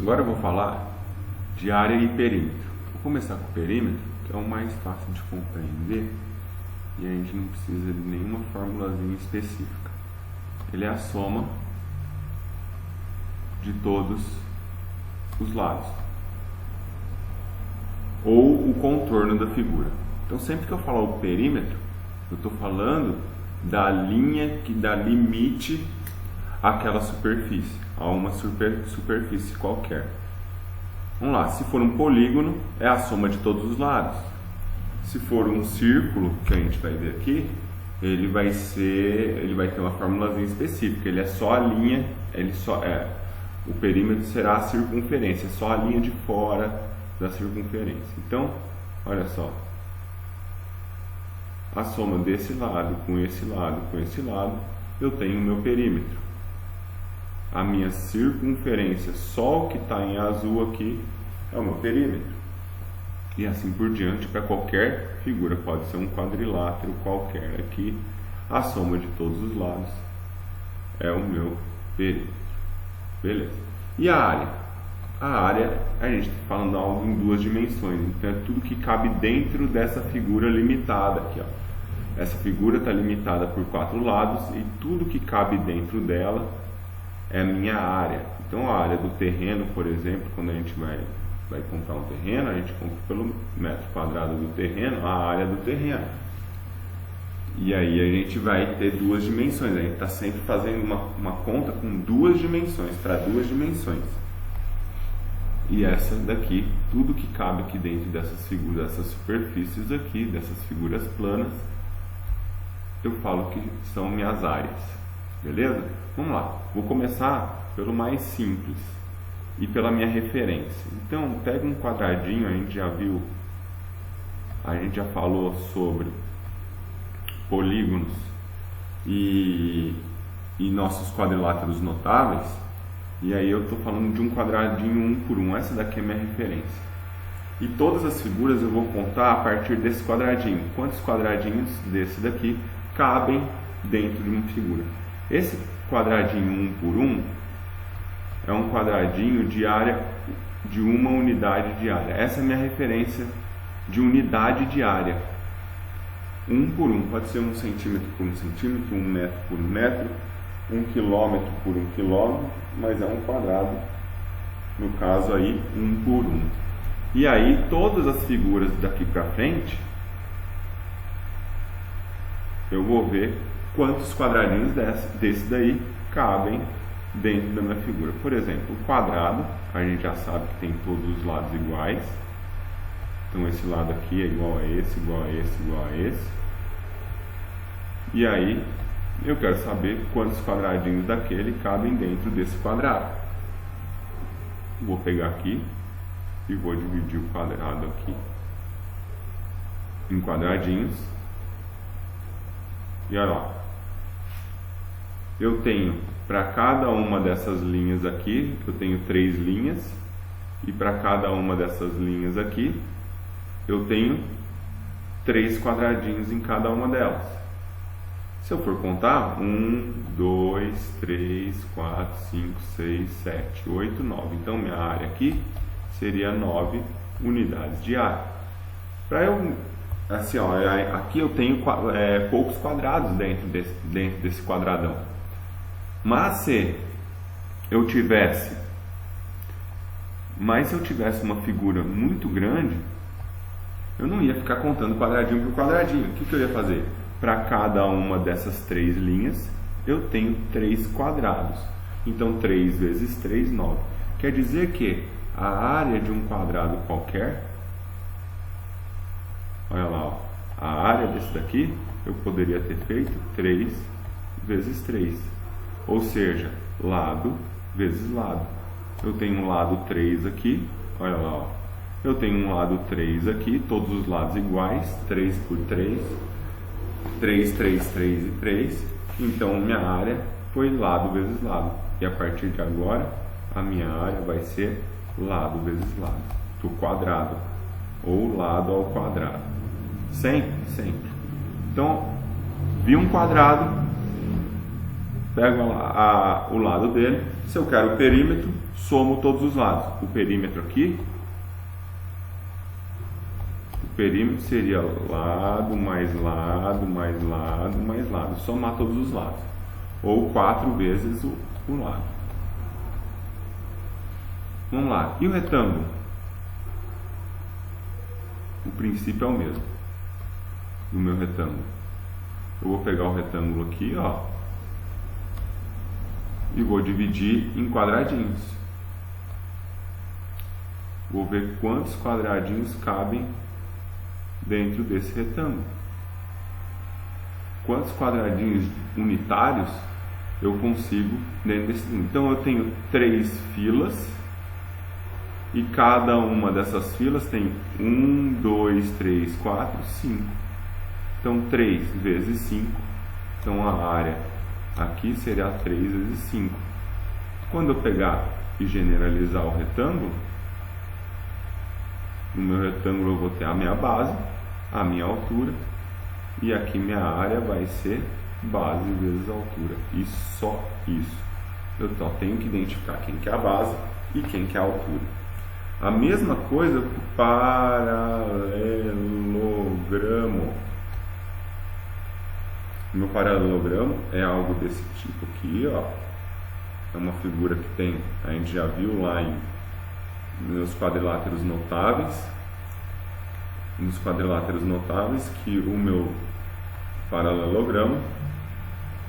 Agora eu vou falar de área e perímetro. Vou começar com o perímetro, que é o mais fácil de compreender e a gente não precisa de nenhuma formulazinha específica. Ele é a soma de todos os lados ou o contorno da figura. Então sempre que eu falar o perímetro, eu estou falando da linha que dá limite àquela superfície, a uma superfície qualquer. Vamos lá, se for um polígono, é a soma de todos os lados. Se for um círculo, que a gente vai ver aqui, ele vai ter uma formulazinha específica, ele é só a linha, o perímetro será a circunferência, só a linha de fora da circunferência. Então, olha só, a soma desse lado com esse lado com esse lado, eu tenho o meu perímetro. A minha circunferência, só o que está em azul aqui, é o meu perímetro. E assim por diante para qualquer figura, pode ser um quadrilátero qualquer aqui, a soma de todos os lados é o meu perímetro. Beleza. E a área? A área, a gente está falando algo em duas dimensões, então é tudo que cabe dentro dessa figura limitada aqui, ó. Essa figura está limitada por 4 lados e tudo que cabe dentro dela é a minha área. Então a área do terreno, por exemplo, quando a gente vai comprar um terreno, a gente compra pelo metro quadrado do terreno, a área do terreno. E aí a gente vai ter duas dimensões, a gente está sempre fazendo uma conta com duas dimensões, para duas dimensões. E essa daqui, tudo que cabe aqui dentro dessas figuras, dessas superfícies aqui, dessas figuras planas, eu falo que são minhas áreas. Beleza? Vamos lá, vou começar pelo mais simples e pela minha referência. Então, pega um quadradinho, a gente já viu, a gente já falou sobre polígonos e nossos quadriláteros notáveis, e aí eu estou falando de um quadradinho 1 por 1, essa daqui é a minha referência. E todas as figuras eu vou contar a partir desse quadradinho, quantos quadradinhos desse daqui cabem dentro de uma figura. Esse quadradinho 1 por 1 é um quadradinho de área de uma unidade de área. Essa é a minha referência de unidade de área. 1 por 1, pode ser 1 centímetro por 1 centímetro, 1 metro por 1 metro, 1 quilômetro por 1 quilômetro, mas é um quadrado, no caso aí 1 por 1. E aí todas as figuras daqui para frente, eu vou ver quantos quadradinhos desse daí cabem dentro da minha figura. Por exemplo, o quadrado, a gente já sabe que tem todos os lados iguais. Então esse lado aqui é igual a esse, igual a esse, igual a esse. E aí eu quero saber quantos quadradinhos daquele cabem dentro desse quadrado. Vou pegar aqui e vou dividir o quadrado aqui em quadradinhos. E olha lá, eu tenho para cada uma dessas linhas aqui, eu tenho 3 linhas, e para cada uma dessas linhas aqui, eu tenho 3 quadradinhos em cada uma delas. Se eu for contar, 1, 2, 3, 4, 5, 6, 7, 8, 9. Então minha área aqui seria 9 unidades de área. Para eu, assim, ó, aqui eu tenho poucos quadrados dentro desse quadradão. Mas se eu tivesse uma figura muito grande, eu não ia ficar contando quadradinho por quadradinho. O que eu ia fazer? Para cada uma dessas 3 linhas, eu tenho 3 quadrados. Então 3 vezes 3, 9. Quer dizer que a área de um quadrado qualquer, olha lá, ó, a área desse daqui, eu poderia ter feito 3 vezes 3. Ou seja, lado vezes lado. Eu tenho um lado 3 aqui, olha lá, ó. Eu tenho um lado 3 aqui, todos os lados iguais, 3 por 3, 3, 3, 3 e 3. Então minha área foi lado vezes lado. E a partir de agora, a minha área vai ser lado vezes lado, do quadrado, ou lado ao quadrado. Sempre, sempre. Então, vi um quadrado, pego o lado dele. Se eu quero o perímetro, somo todos os lados. O perímetro aqui, o perímetro seria lado, mais lado, mais lado, mais lado. Somar todos os lados. Ou 4 vezes o lado. Vamos lá. E o retângulo? O princípio é o mesmo do meu retângulo. Eu vou pegar o retângulo aqui, ó, e vou dividir em quadradinhos. Vou ver quantos quadradinhos cabem dentro desse retângulo. Quantos quadradinhos unitários eu consigo dentro desse. Então eu tenho 3 filas e cada uma dessas filas tem 1, 2, 3, 4, 5. Então 3 vezes 5. Então a área aqui seria 3 vezes 5. Quando eu pegar e generalizar o retângulo, no meu retângulo eu vou ter a minha base, a minha altura, e aqui minha área vai ser base vezes altura. E só isso. Eu só tenho que identificar quem que é a base e quem que é a altura. A mesma coisa para o paralelogramo. O meu paralelogramo é algo desse tipo aqui, ó. É uma figura que tem, a gente já viu lá nos quadriláteros notáveis. Nos quadriláteros notáveis, que o meu paralelogramo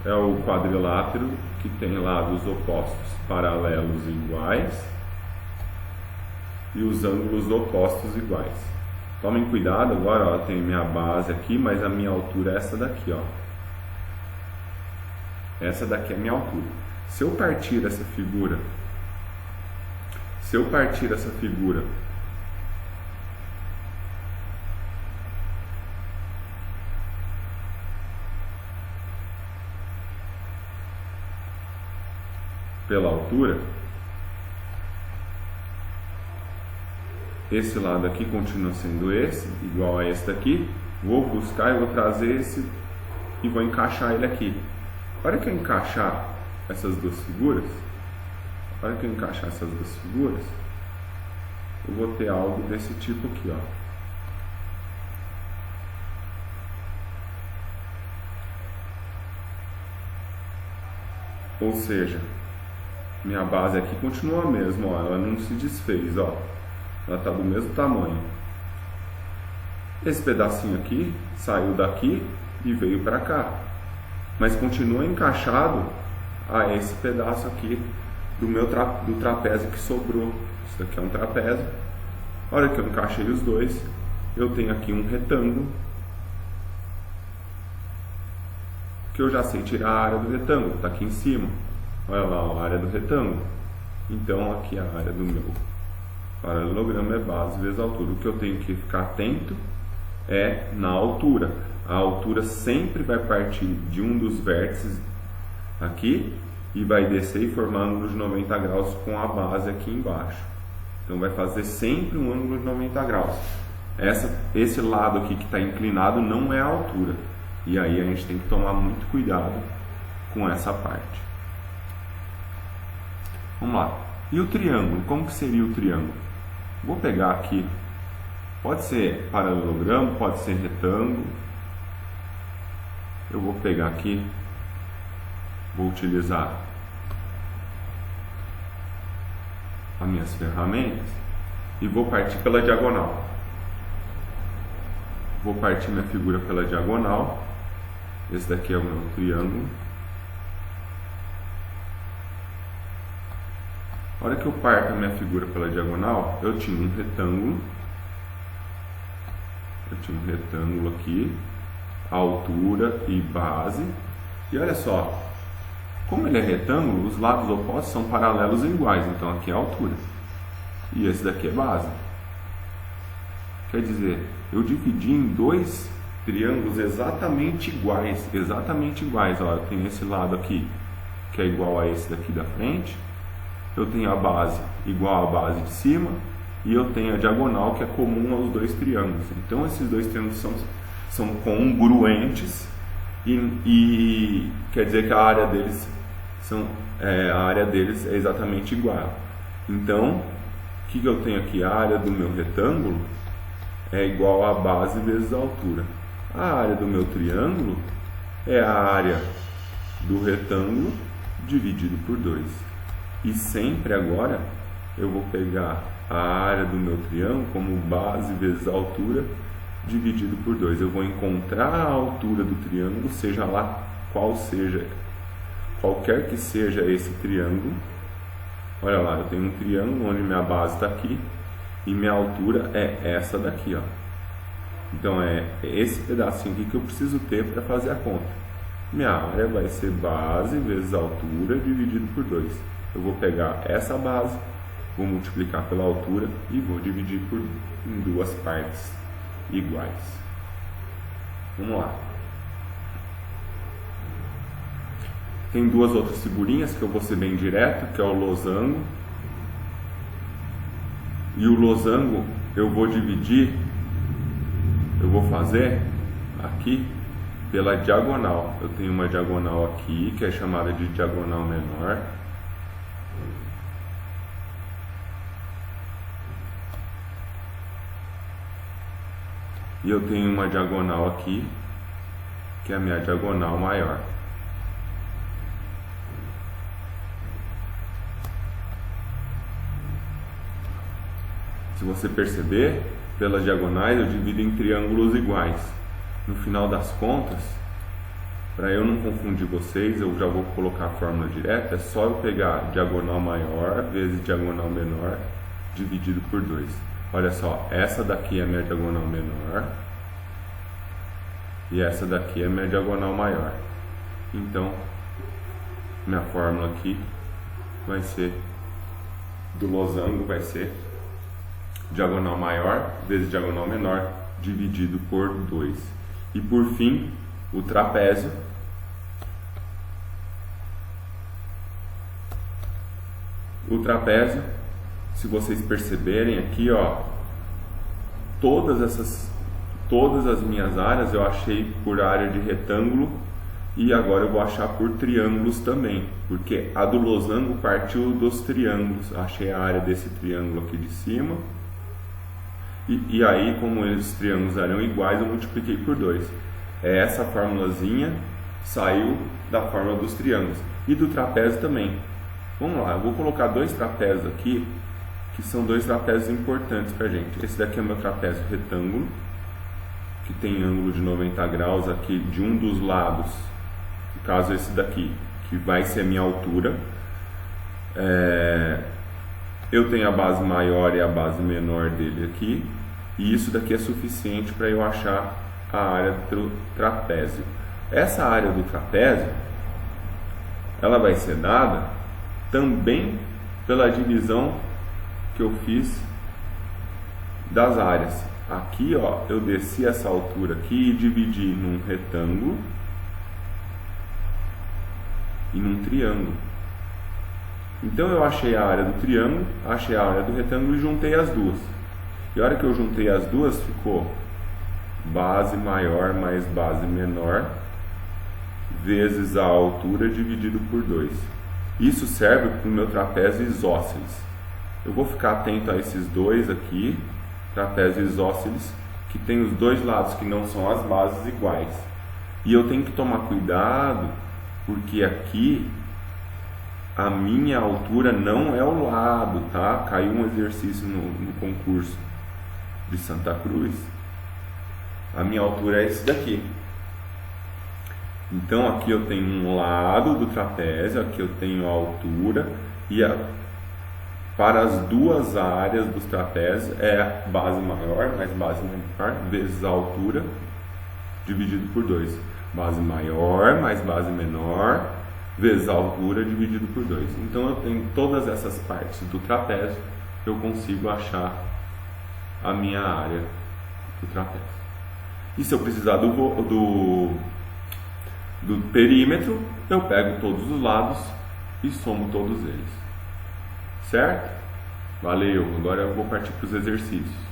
é o quadrilátero que tem lados opostos paralelos iguais e os ângulos opostos iguais. Tomem cuidado agora, ó, tem minha base aqui, mas a minha altura é essa daqui, ó. Essa daqui é a minha altura. Se eu partir essa figura, pela altura, esse lado aqui continua sendo esse, igual a esse daqui. Vou buscar e vou trazer esse e vou encaixar ele aqui. A hora que eu encaixar essas duas figuras, eu vou ter algo desse tipo aqui, ó. Ou seja, minha base aqui continua a mesma, ó, ela não se desfez, ó. Ela está do mesmo tamanho. Esse pedacinho aqui saiu daqui e veio para cá, mas continua encaixado a esse pedaço aqui do trapézio que sobrou. Isso daqui é um trapézio. A hora que eu encaixei os dois, eu tenho aqui um retângulo que eu já sei tirar a área do retângulo, está aqui em cima. Olha lá a área do retângulo. Então aqui a área do meu paralelogramo é base vezes altura. O que eu tenho que ficar atento é na altura. A altura sempre vai partir de um dos vértices aqui e vai descer e formar ângulo de 90 graus com a base aqui embaixo. Então vai fazer sempre um ângulo de 90 graus. Esse lado aqui que está inclinado não é a altura. E aí a gente tem que tomar muito cuidado com essa parte. Vamos lá. E o triângulo? Como que seria o triângulo? Vou pegar aqui. Pode ser paralelogramo, pode ser retângulo. Eu vou pegar aqui. Vou utilizar as minhas ferramentas e vou partir pela diagonal. Vou partir minha figura pela diagonal. Esse daqui é o meu triângulo. A hora que eu parto a minha figura pela diagonal, eu tinha um retângulo. Aqui, altura e base. E olha só, como ele é retângulo, os lados opostos são paralelos e iguais. Então aqui é a altura e esse daqui é base. Quer dizer, eu dividi em dois triângulos exatamente iguais. Ó, eu tenho esse lado aqui que é igual a esse daqui da frente. Eu tenho a base igual à base de cima e eu tenho a diagonal que é comum aos dois triângulos. Então esses dois triângulos são congruentes e quer dizer que a área deles é exatamente igual. Então, o que eu tenho aqui? A área do meu retângulo é igual a base vezes a altura. A área do meu triângulo é a área do retângulo dividido por 2. E sempre agora eu vou pegar a área do meu triângulo como base vezes a altura dividido por 2. Eu vou encontrar a altura do triângulo, seja lá qualquer que seja esse triângulo. Olha lá, eu tenho um triângulo onde minha base está aqui e minha altura é essa daqui, ó. Então é esse pedacinho aqui que eu preciso ter para fazer a conta. Minha área vai ser base vezes a altura dividido por 2. Eu vou pegar essa base, vou multiplicar pela altura e vou dividir em duas partes iguais. Vamos lá. Tem duas outras figurinhas que eu vou ser bem direto, que é o losango. E o losango eu vou fazer aqui pela diagonal. Eu tenho uma diagonal aqui, que é chamada de diagonal menor. E eu tenho uma diagonal aqui, que é a minha diagonal maior. Se você perceber, pelas diagonais eu divido em triângulos iguais. No final das contas, para eu não confundir vocês, eu já vou colocar a fórmula direta. É só eu pegar diagonal maior vezes diagonal menor dividido por 2. Olha só, essa daqui é a minha diagonal menor e essa daqui é a minha diagonal maior. Então, minha fórmula aqui vai ser, do losango vai ser diagonal maior vezes diagonal menor dividido por 2. E por fim, o trapézio. O trapézio, se vocês perceberem aqui, ó, todas as minhas áreas eu achei por área de retângulo e agora eu vou achar por triângulos também, porque a do losango partiu dos triângulos. Achei a área desse triângulo aqui de cima. E aí, como os triângulos eram iguais, eu multipliquei por 2. Essa formulazinha saiu da fórmula dos triângulos. E do trapézio também. Vamos lá, eu vou colocar dois trapézios aqui, que são dois trapézios importantes para a gente. Esse daqui é o meu trapézio retângulo, que tem ângulo de 90 graus aqui de um dos lados. No caso, esse daqui, que vai ser a minha altura. Eu tenho a base maior e a base menor dele aqui, e isso daqui é suficiente para eu achar a área do trapézio. Essa área do trapézio, ela vai ser dada também pela divisão que eu fiz das áreas. Aqui, ó, eu desci essa altura aqui e dividi num retângulo e num triângulo. Então eu achei a área do triângulo, achei a área do retângulo e juntei as duas. E a hora que eu juntei as duas, ficou base maior mais base menor vezes a altura dividido por 2. Isso serve para o meu trapézio isósceles. Eu vou ficar atento a esses dois aqui, trapézio isósceles, que tem os dois lados que não são as bases iguais. E eu tenho que tomar cuidado, porque aqui a minha altura não é o lado, tá? Caiu um exercício no concurso de Santa Cruz. A minha altura é esse daqui. Então aqui eu tenho um lado do trapézio, aqui eu tenho a altura, e para as duas áreas dos trapézios é base maior mais base menor vezes a altura dividido por 2. Base maior mais base menor vezes a altura dividido por 2. Então eu tenho todas essas partes do trapézio, eu consigo achar a minha área do trapézio. E se eu precisar do perímetro, eu pego todos os lados e somo todos eles. Certo? Valeu! Agora eu vou partir para os exercícios.